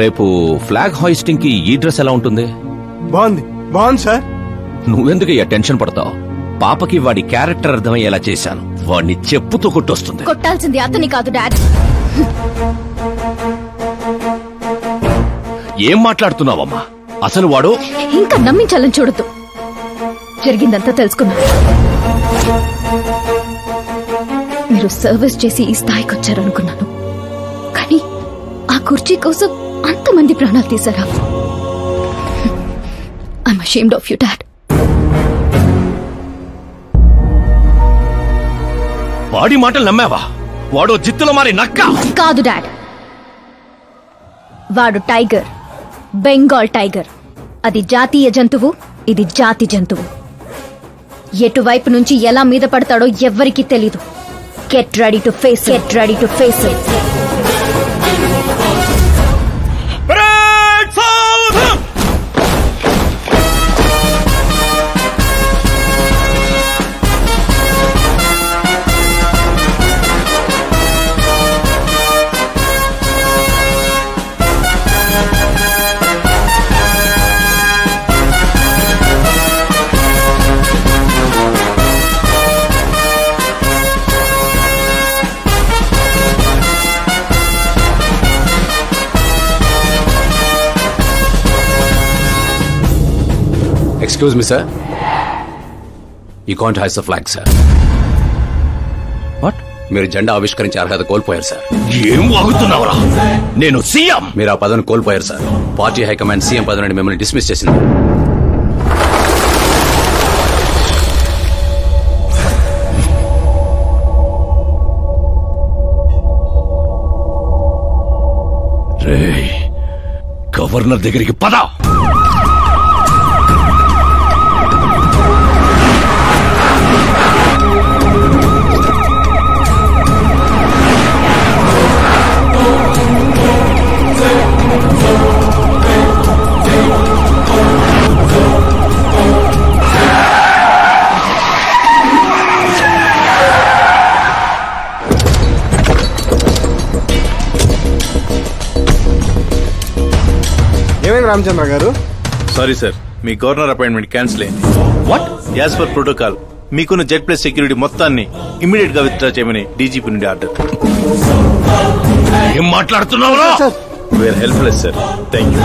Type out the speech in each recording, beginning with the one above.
రేపు flag hoisting కి ఈ డ్రెస్ ఎలా ఉంటుంది? బాగుంది సార్. నువ్వెందుకు టెన్షన్ పడతావు? పాపకి వాడి క్యారెక్టర్ అర్థమయ్యేలా చేశాను. వాడిని చెప్పుతో కొట్టొస్తుంది. కొట్టాల్సింది అతని కాదు డాడ్. ఏం మాట్లాడుతున్నావమ్మా? అసలు వాడు ఇంకా నమ్మించాలని చూడద్దు. జరిగిందంతా తెలుసుకున్నా. మీరు సర్వీస్ చేసి ఈ స్థాయికి వచ్చారనుకున్నాను, కానీ ఆ కుర్చీ కోసం అంతమంది ప్రాణాలు తీశారా? I'm ashamed of you dad. వాడి మాటలు నమ్మావా? వాడు జిత్తులో మారి నక్క కాదు డాడ్. వాడు టైగర్, బెంగాల్ టైగర్. అది జాతీయ జంతువు, ఇది జాతి జంతువు. ఎటువైపు నుంచి ఎలా మీద పడతాడో ఎవ్వరికీ తెలీదు. Get ready to face it. Get ready to face it. Excuse me, sir. You can't hoist the flag, sir. What? మీరు జెండా ఆవిష్కరించే అర్హత కోల్పోయారు సార్. ఏం వాగుతున్నావురా? నేను సీఎం. మీరు ఆ పదవిని కోల్పోయారు సార్. పార్టీ హైకమాండ్ సీఎం పదవి నుండి మిమ్మల్ని డిస్మిస్ చేసింది. రేయ్, గవర్నర్ దగ్గరికి పద. రామచంద్ర గారు, సారీ సార్, మీ గవర్నర్ అపాయింట్మెంట్ క్యాన్సిల్ అయింది. వాట్? యాజ్ పర్ ప్రోటోకాల్ మీకున్న జెడ్ ప్లస్ సెక్యూరిటీ మొత్తాన్ని ఇమ్మీడియట్ గా విత్డ్రా చేయమని డీజీపీ నుండి ఆర్డర్. ఏం మాట్లాడుతున్నావు? We're helpless sir. Thank you.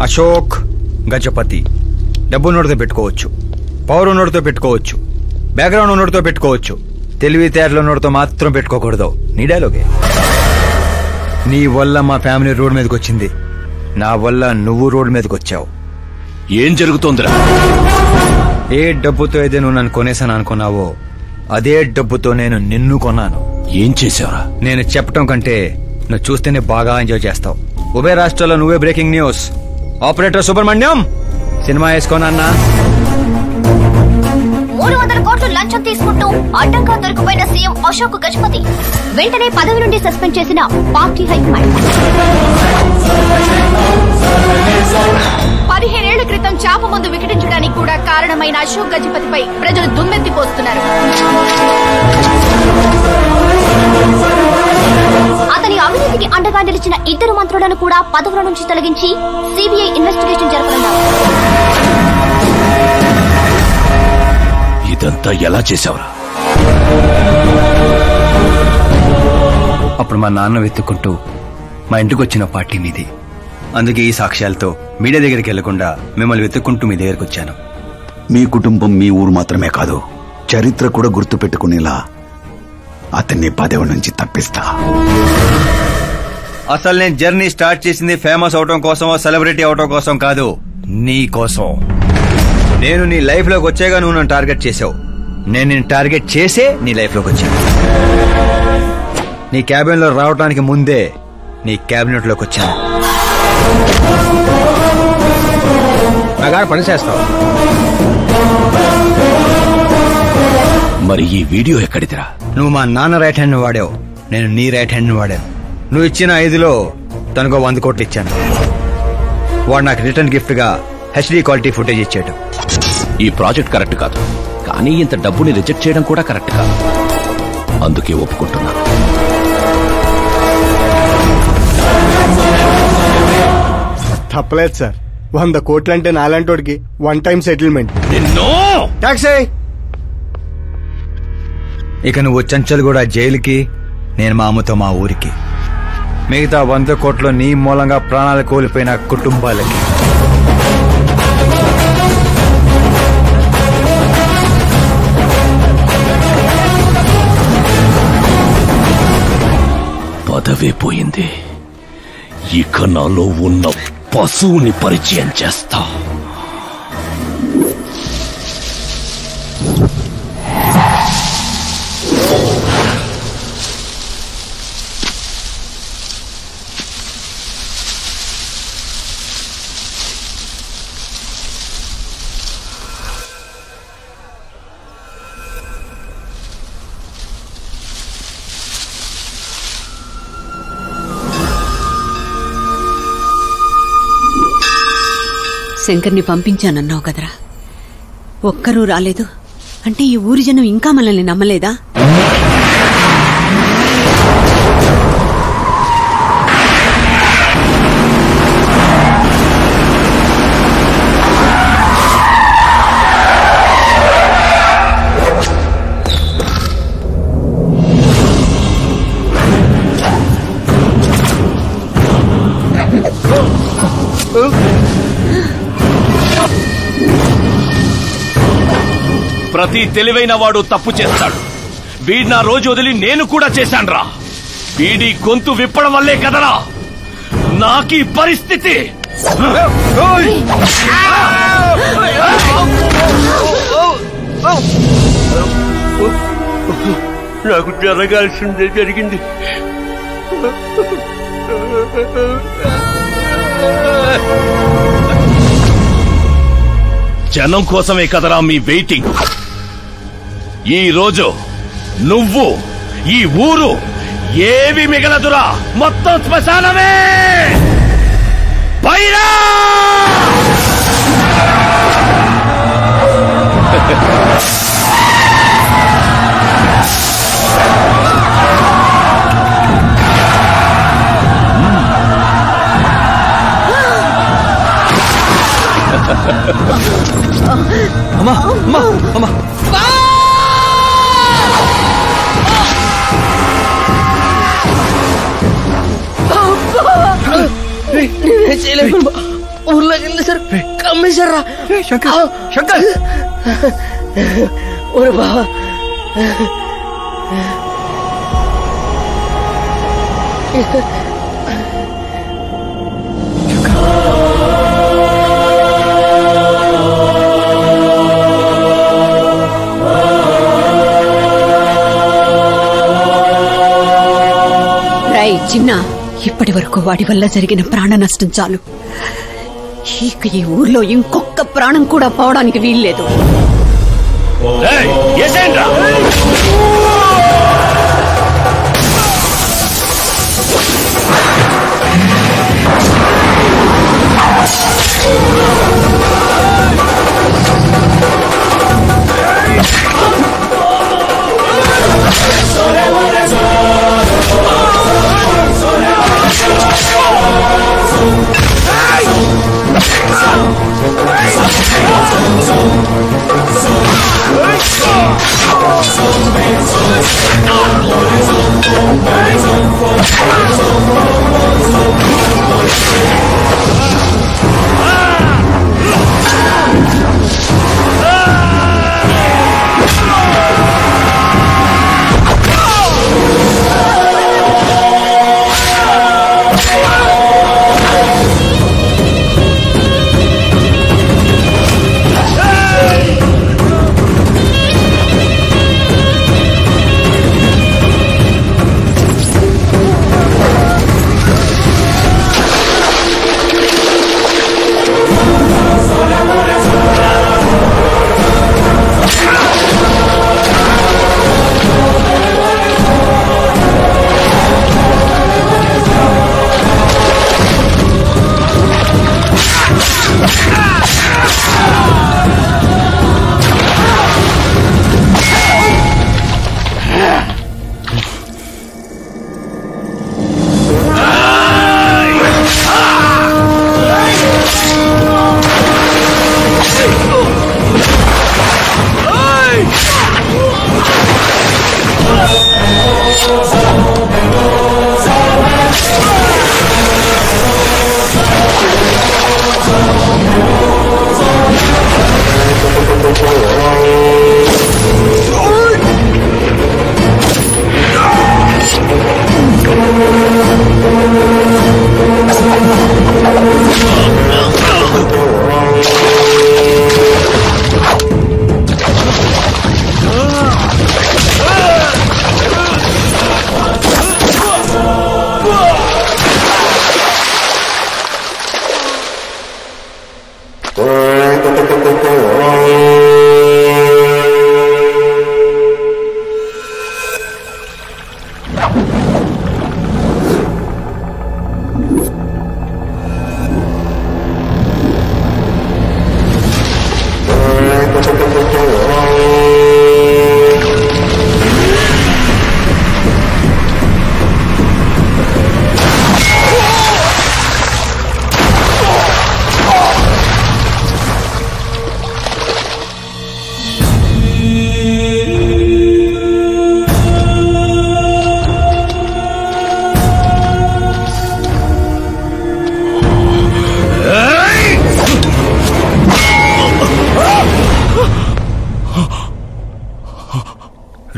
Ashok Gajapathi. డబ్బు నోటితో పెట్టుకోవచ్చు, పవర్ నోటితో పెట్టుకోవచ్చు, బ్యాక్గ్రౌండ్ నోటితో పెట్టుకోవచ్చు, తెలివితేటల నోటితో మాత్రం పెట్టుకోకూడదు. నీ డైలాగే. నీ వల్ల మా ఫ్యామిలీ రోడ్ మీదకి వచ్చింది, నా వల్ల నువ్వు రోడ్ మీదకి వచ్చావు. ఏం జరుగుతోందిరా? ఏ డబ్బుతో అయితే నువ్వు నన్ను కొనేసాను అనుకున్నావో అదే డబ్బుతో నేను నిన్ను కొన్నాను. ఏం చేసావురా? నేను చెప్పటం కంటే నువ్వు చూస్తేనే బాగా ఎంజాయ్ చేస్తావు. ఉభయ రాష్ట్రాల్లో నువ్వే breaking news. Operator Subrahmanyam, cinema వేసుకోనన్నా. 300 కోట్లు లంచం తీసుకుంటూ అడ్డంగా దొరికిపోయిన సీఎం అశోక్ గజపతి వెంటనే పదవి నుండి సస్పెండ్ చేసిన పార్టీ హైకమాండ్. 15 ఏళ్ల క్రితం చాప ముందు వికటించడానికి కూడా కారణమైన అశోక్ గజపతిపై ప్రజలు దుమ్మెత్తిపోస్తున్నారు. అతని అవినీతికి అండగా నిలిచిన 2 మంత్రులను కూడా పదవుల నుంచి తొలగించి సిబిఐ ఇన్వెస్టిగేషన్ జరపనున్నారు. ఇదంతా ఎలా చేశావురా? అప్పుడు మా నాన్న వెతుక్కుంటూ మా ఇంటికి వచ్చిన పార్టీ మీది. అందుకే ఈ సాక్ష్యాలతో మీడియా దగ్గరికి వెళ్లకుండా మిమ్మల్ని వెతుక్కుంటూ మీ దగ్గరకు వచ్చాను. మీ కుటుంబం, మీ ఊరు మాత్రమే కాదు, చరిత్ర కూడా గుర్తు పెట్టుకునేలా అతన్ని పదవి నుంచి తప్పిస్తా. అసలు నేను జర్నీ స్టార్ట్ చేసింది ఫేమస్ అవటం కోసం, సెలబ్రిటీ అవటం కోసం కాదు, నీ కోసం. నేను నీ లైఫ్ లోకి వచ్చాగా నువ్వు నన్ను టార్గెట్ చేసావు. నేను నిన్ను టార్గెట్ చేసే నీ లైఫ్ లోకి వచ్చాను. నీ క్యాబిన్ లో రావడానికి ముందే నీ క్యాబినెట్ లోకి వచ్చాను. నాగారు పని చేస్తావు. మరి ఈ వీడియో ఎక్కడిదిరా? నువ్వు మా నాన్న రైట్ హ్యాండ్ వాడావు, నేను నీ రైట్ హ్యాండ్ వాడాను. నువ్వు ఇచ్చిన 5లో తనకు 100 కోట్లు ఇచ్చాను. వాడు నాకు రిటర్న్ గిఫ్ట్ గా హెచ్డి క్వాలిటీ ఫుటేజ్ ఇచ్చాడు. ఈ ప్రాజెక్ట్ కరెక్ట్ కాదు, కానీ ఇంత డబ్బుని రిజెక్ట్ చేయడం కూడా కరెక్ట్ కాదు. అందుకే ఒప్పుకుంటున్నా. తప్పలేదు సార్. 100 కోట్లంటే నాలాంటోడికి 1 time settlement. ట్యాక్సీ. ఇక నువ్వు చంచల్ కూడా జైలుకి, నేను మా అమ్మతో మా ఊరికి. మిగతా 100 కోట్లు నీ మూలంగా ప్రాణాలు కోల్పోయిన కుటుంబాలకి. పదవే పోయింది, ఇక నాలో ఉన్న పశువుని పరిచయం చేస్తా. శంకర్ని పంపించానన్నావు కదరా, ఒక్కరూ రాలేదు అంటే ఈ ఊరి జనం ఇంకా మనల్ని నమ్మలేదా? ప్రతి తెలివైన వాడు తప్పు చేస్తాడు. వీడి నా రోజు వదిలి నేను కూడా చేశాన్రా. వీడి గొంతు విప్పడం వల్లే కదరా నాకీ పరిస్థితి. నాకు జరగాల్సిందే జరిగింది. జనం కోసమే కదరా మీ వెయిటింగ్. ఈ రోజు నువ్వు, ఈ ఊరు ఏవి మిగలదురా, మొత్తం శ్మశానమే. పైరా అమ్మా అమ్మా అమ్మా ఊర్లోకి వెళ్ళి సార్ కమ్మేశారా? శంకర్ శంకర్ ఓరే బావా, రై చిన్న, ఇప్పటి వరకు వాడి వల్ల జరిగిన ప్రాణ నష్టం చాలు. ఇక ఈ ఊర్లో ఇంకొక ప్రాణం కూడా పోవడానికి వీల్లేదు.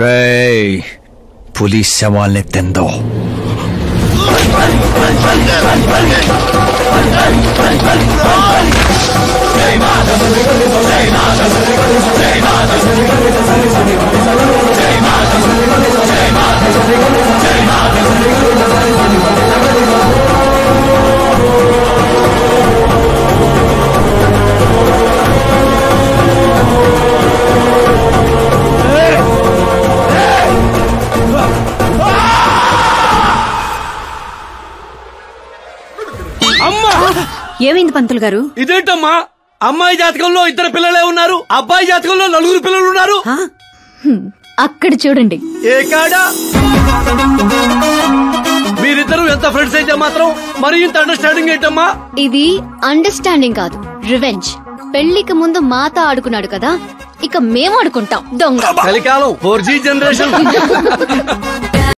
రేయ్ పులి శవాల్ని తిందో. ఏమైంది పంతులు గారు? ఇదేంటమ్మా, అమ్మాయి జాతకంలో 2 పిల్లలే ఉన్నారు, అబ్బాయి జాతకంలో 4 పిల్లలు ఉన్నారు. అక్కడ చూడండి. ఏ కాడా మీరిద్దరు ఎంత ఫ్రెండ్స్ అయితే మాత్రం మరి ఇంత అండర్స్టాండింగ్ ఏంటమ్మా? ఇది అండర్స్టాండింగ్ కాదు, రివెంజ్. పెళ్లికి ముందు మాత ఆడుకున్నాడు కదా, ఇక మేము ఆడుకుంటాం దొంగ. కలికాలం 4G జనరేషన్.